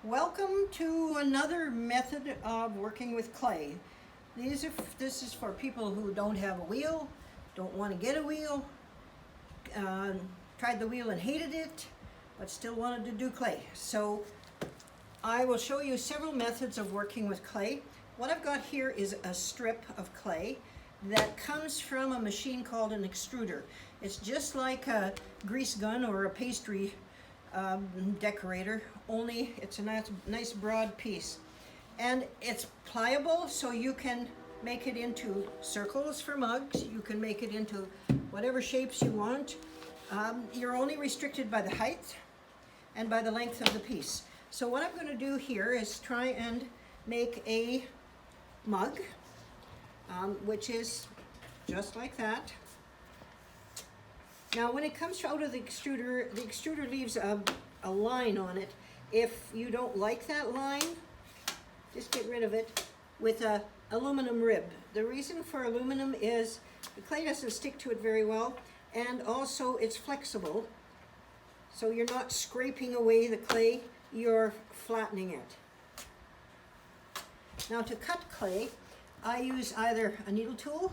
Welcome to another method of working with clay. This is for people who don't have a wheel, don't want to get a wheel, uh, tried the wheel and hated it, but still wanted to do clay. So I will show you several methods of working with clay. What I've got here is a strip of clay that comes from a machine called an extruder. It's just like a grease gun or a pastry decorator, only it's a nice broad piece. And it's pliable, so you can make it into circles for mugs, you can make it into whatever shapes you want. You're only restricted by the height and by the length of the piece. So what I'm going to do here is try and make a mug, which is just like that. Now when it comes out of the extruder leaves a line on it. If you don't like that line, just get rid of it with a aluminum rib. The reason for aluminum is the clay doesn't stick to it very well, and also it's flexible, so you're not scraping away the clay, you're flattening it. Now to cut clay, I use either a needle tool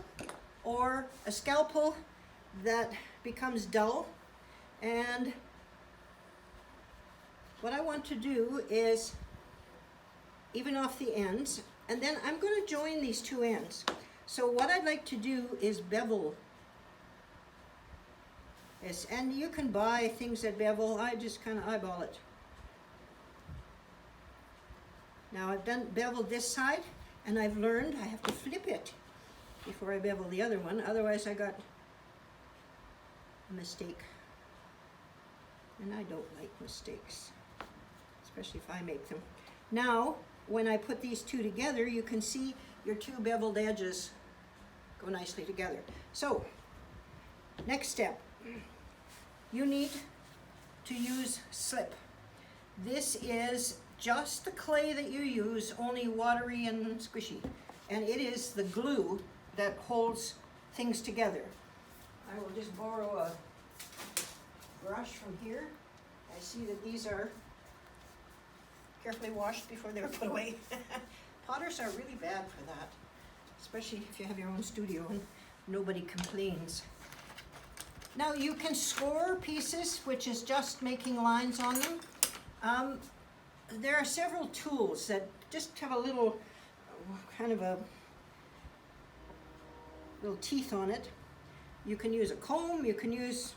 or a scalpel that becomes dull, and what I want to do is even off the ends, and then I'm going to join these two ends. So what I'd like to do is bevel this, and you can buy things that bevel. I just kind of eyeball it. Now I've beveled this side, and I've learned I have to flip it before I bevel the other one, otherwise I got a mistake. And I don't like mistakes, especially if I make them. Now, when I put these two together, you can see your two beveled edges go nicely together. So, next step, you need to use slip. This is just the clay that you use, only watery and squishy. And it is the glue that holds things together. I will just borrow a brush from here. I see that these are carefully washed before they were put away. Potters are really bad for that, especially if you have your own studio and nobody complains. Now you can score pieces, which is just making lines on them. There are several tools that just have a little kind of a little teeth on it. You can use a comb, you can use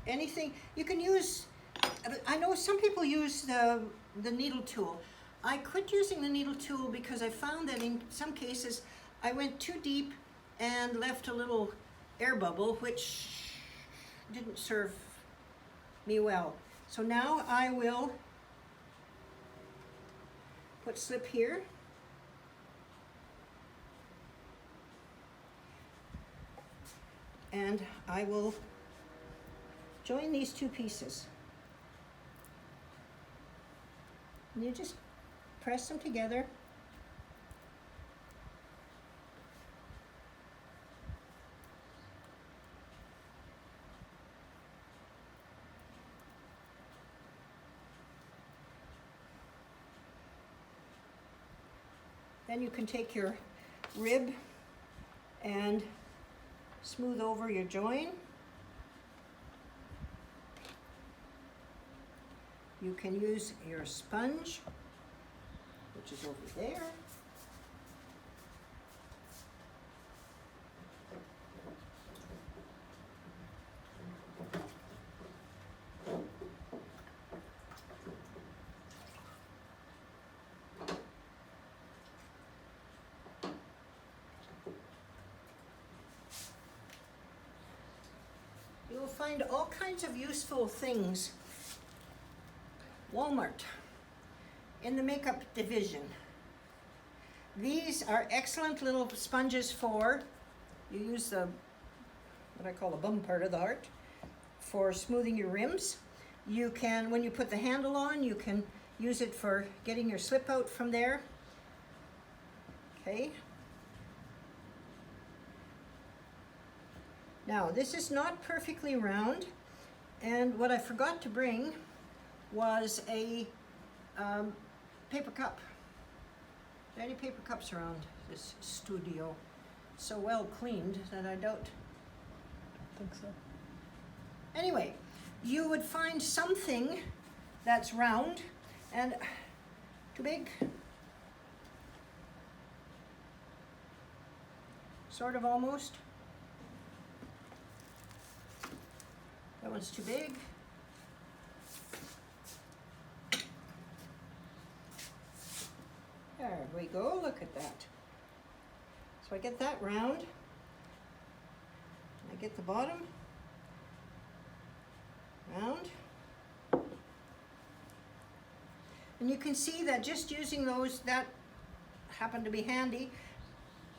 anything. You can use, I know some people use the needle tool. I quit using the needle tool because I found that in some cases I went too deep and left a little air bubble, which didn't serve me well. So now I will put slip here. And I will join these two pieces. And you just press them together. Then you can take your rib and smooth over your join. You can use your sponge, which is over there. You'll find all kinds of useful things. Walmart, in the makeup division. These are excellent little sponges for, you use the, what I call the bum part of the heart, for smoothing your rims. You can, when you put the handle on, you can use it for getting your slip out from there. Okay. Now, this is not perfectly round, and what I forgot to bring was a paper cup. Are there any paper cups around this studio? So well cleaned that I doubt. I think so. Anyway, you would find something that's round and too big. Sort of almost. That one's too big. There we go, look at that. So I get that round. I get the bottom round. And you can see that just using those, that happened to be handy,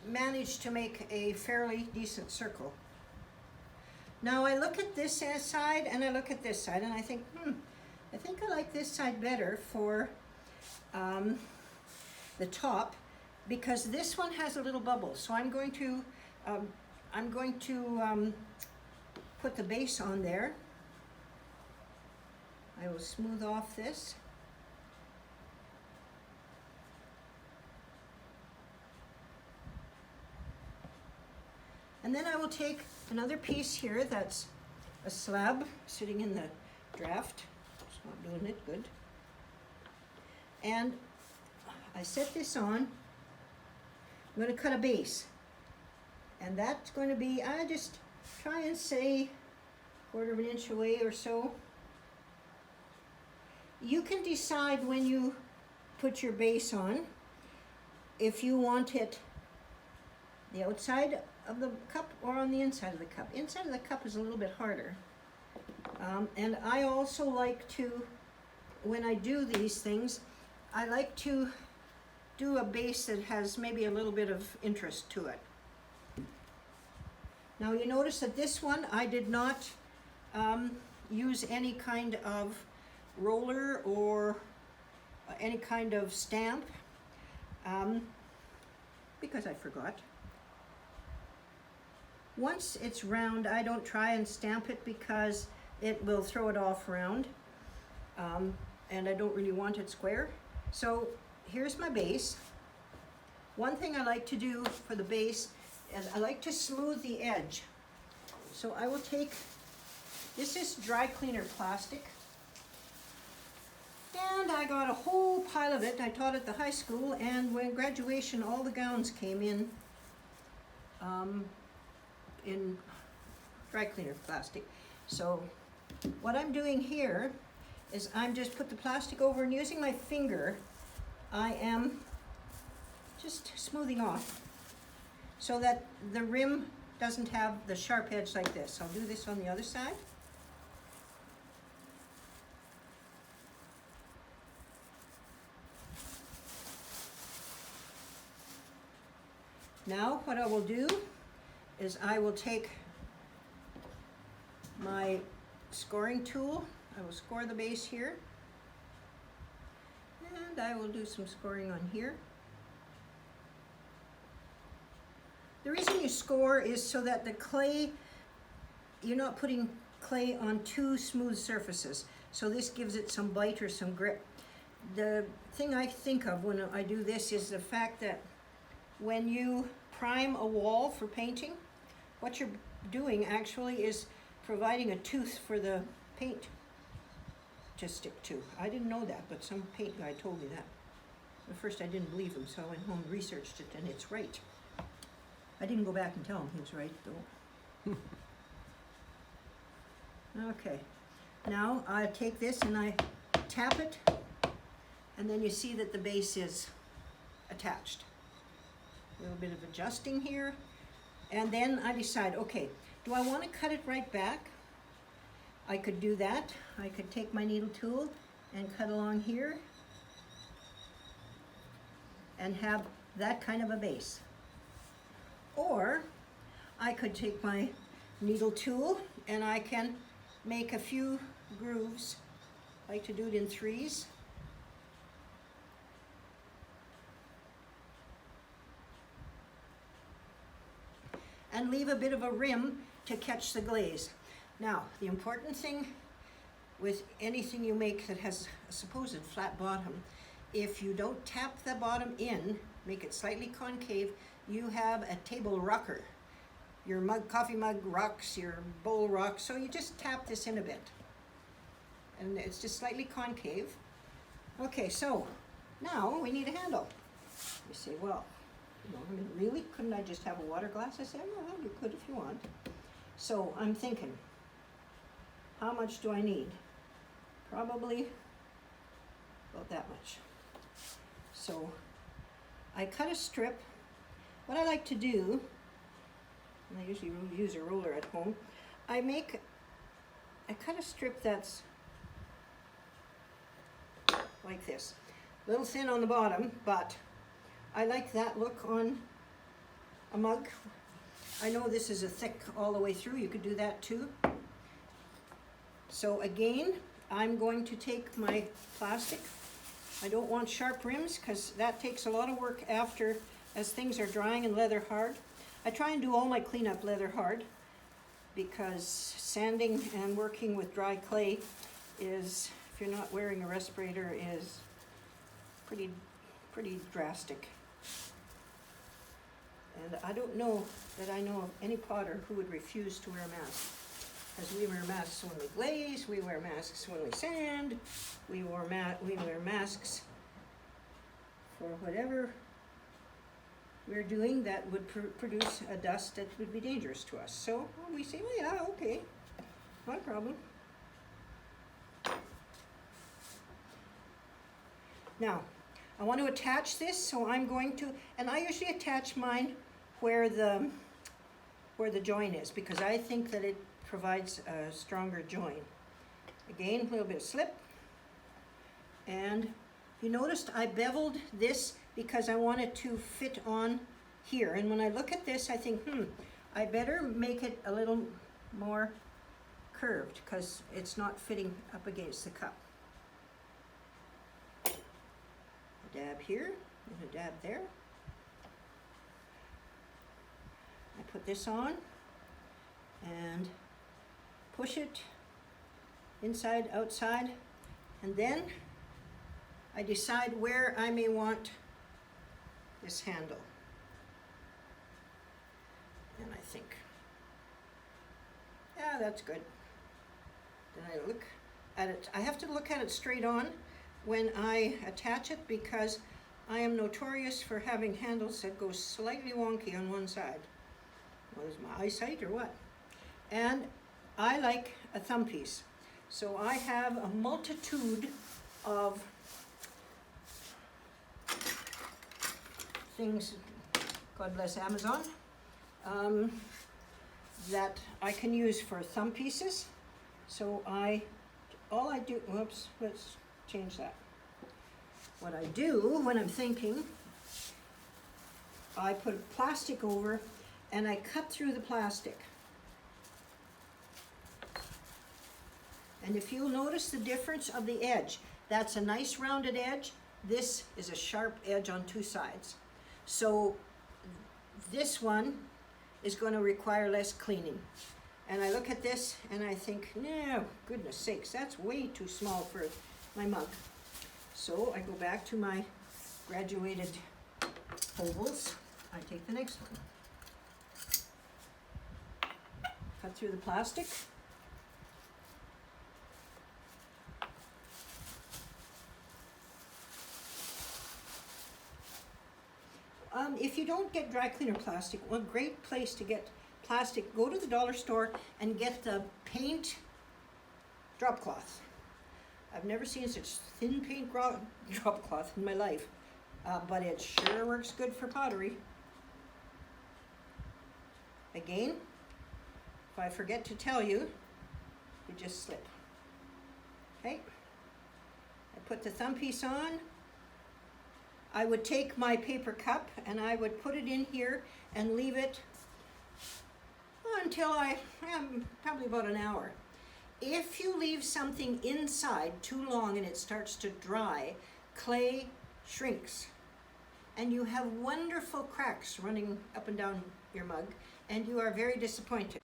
managed to make a fairly decent circle. Now I look at this side and I look at this side and I think, I think I like this side better for the top, because this one has a little bubble. So I'm going to put the base on there. I will smooth off this. And then I will take another piece here that's a slab sitting in the draft. It's not doing it good. And I set this on. I'm going to cut a base. And that's going to be, I just try and say 1/4 of an inch away or so. You can decide when you put your base on if you want it the outside of the cup or on the inside of the cup. Inside of the cup is a little bit harder. And I also like to, when I do these things, I like to do a base that has maybe a little bit of interest to it. Now you notice that this one I did not use any kind of roller or any kind of stamp because I forgot. Once it's round, I don't try and stamp it because it will throw it off round, and I don't really want it square. So here's my base. One thing I like to do for the base is I like to smooth the edge. So I will take, this is dry cleaner plastic, and I got a whole pile of it. I taught at the high school, and when graduation all the gowns came in dry cleaner plastic. So what I'm doing here is I'm just put the plastic over, and using my finger I am just smoothing off so that the rim doesn't have the sharp edge like this. I'll do this on the other side. Now what I will do is I will take my scoring tool. I will score the base here, and I will do some scoring on here. The reason you score is so that the clay, you're not putting clay on too smooth surfaces. So this gives it some bite or some grip. The thing I think of when I do this is the fact that when you prime a wall for painting, what you're doing actually is providing a tooth for the paint to stick to. I didn't know that, but some paint guy told me that. At first I didn't believe him, so I went home and researched it, and it's right. I didn't go back and tell him he was right, though. Okay, now I take this and I tap it, and then you see that the base is attached. A little bit of adjusting here, and then I decide, okay, do I want to cut it right back? I could do that. I could take my needle tool and cut along here and have that kind of a base. Or I could take my needle tool and I can make a few grooves. I like to do it in 3s. And leave a bit of a rim to catch the glaze. Now, the important thing with anything you make that has a supposed flat bottom, if you don't tap the bottom in, make it slightly concave, you have a table rocker. Your mug, coffee mug rocks, your bowl rocks, so you just tap this in a bit. And it's just slightly concave. Okay, so now we need a handle. You say, well, you know, I mean, really, couldn't I just have a water glass? I said, well, you could if you want. So I'm thinking, how much do I need? Probably about that much. So I cut a strip. What I like to do, and I usually use a ruler at home, I cut a strip that's like this. A little thin on the bottom, but I like that look on a mug. I know this is a thick all the way through. You could do that too. So again, I'm going to take my plastic. I don't want sharp rims because that takes a lot of work after, as things are drying and leather hard. I try and do all my cleanup leather hard because sanding and working with dry clay is, if you're not wearing a respirator, is pretty drastic. And I don't know that I know of any potter who would refuse to wear a mask. Because we wear masks when we glaze, we wear masks when we sand, we wear masks for whatever we're doing that would produce a dust that would be dangerous to us. So we say, well, yeah, okay, not a problem. Now, I want to attach this, so I'm going to, and I usually attach mine where the join is, because I think that it provides a stronger join. Again, a little bit of slip. And you noticed I beveled this because I want it to fit on here. And when I look at this, I think, I better make it a little more curved because it's not fitting up against the cup. A dab here and a dab there. I put this on and push it inside, outside, and then I decide where I may want this handle. And I think, yeah, that's good. Then I look at it. I have to look at it straight on when I attach it because I am notorious for having handles that go slightly wonky on one side. Well, is my eyesight or what? And I like a thumb piece. So I have a multitude of things, God bless Amazon, that I can use for thumb pieces. So all I do, whoops, let's change that. What I do when I'm thinking, I put plastic over and I cut through the plastic. And if you'll notice the difference of the edge, that's a nice rounded edge. This is a sharp edge on two sides. So this one is going to require less cleaning. And I look at this and I think, no, goodness sakes, that's way too small for my mug. So I go back to my graduated ovals. I take the next one. Cut through the plastic. If you don't get dry cleaner plastic, one great place to get plastic, go to the dollar store and get the paint drop cloth. I've never seen such thin paint drop cloth in my life, but it sure works good for pottery. Again, if I forget to tell you, you just slip. Okay, I put the thumb piece on. I would take my paper cup and I would put it in here and leave it until probably about an hour. If you leave something inside too long and it starts to dry, clay shrinks and you have wonderful cracks running up and down your mug and you are very disappointed.